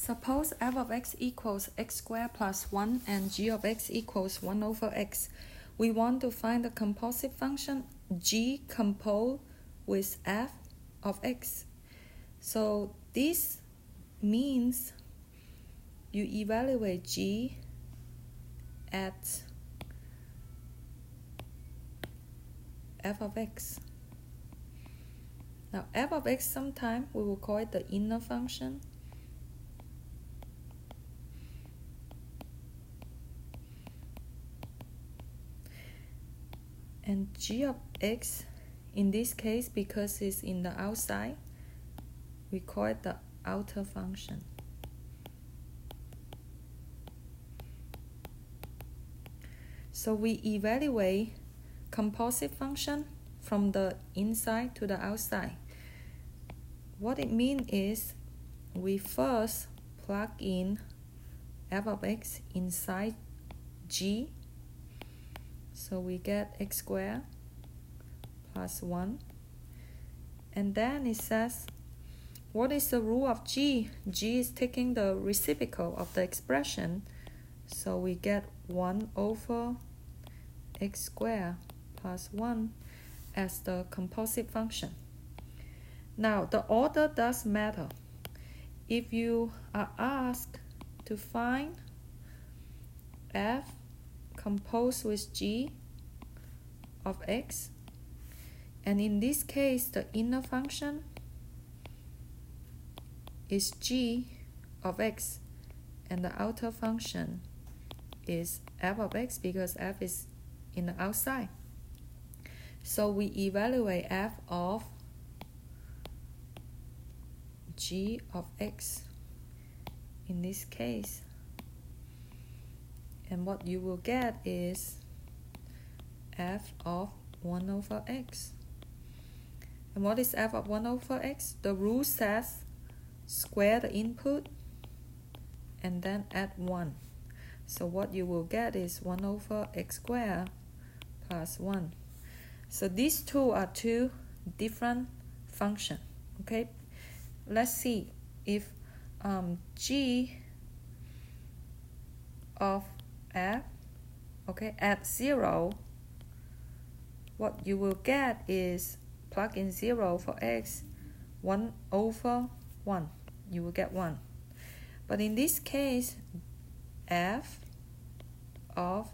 Suppose f of x equals x squared plus 1 and g of x equals 1 over x. We want to find the composite function g composed with f of x. So this means you evaluate g at f of x. Now f of x, sometimes we will call it the inner function. And g of x, in this case, because it's in the outside, we call it the outer function. So we evaluate composite function from the inside to the outside. What it means is we first plug in f of x inside g. So we get x squared plus 1. And then it says, what is the rule of g? G is taking the reciprocal of the expression. So we get 1 over x squared plus 1 as the composite function. Now, the order does matter. If you are asked to find f composed with g of x, and in this case, the inner function is g of x, and the outer function is f of x because f is in the outside. So we evaluate f of g of x in this case. And what you will get is f of 1 over x. And what is f of 1 over x? The rule says square the input and then add 1. So what you will get is 1 over x squared plus 1. So these two are two different functions. Okay, let's see if g of f, okay, at 0, what you will get is plug in 0 for x, 1 over 1. You will get 1. But in this case, f of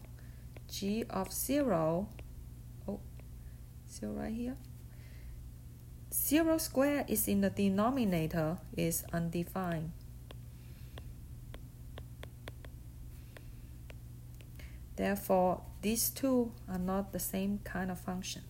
g of 0, 0 right here, 0 squared is in the denominator, is undefined. Therefore, these two are not the same kind of function.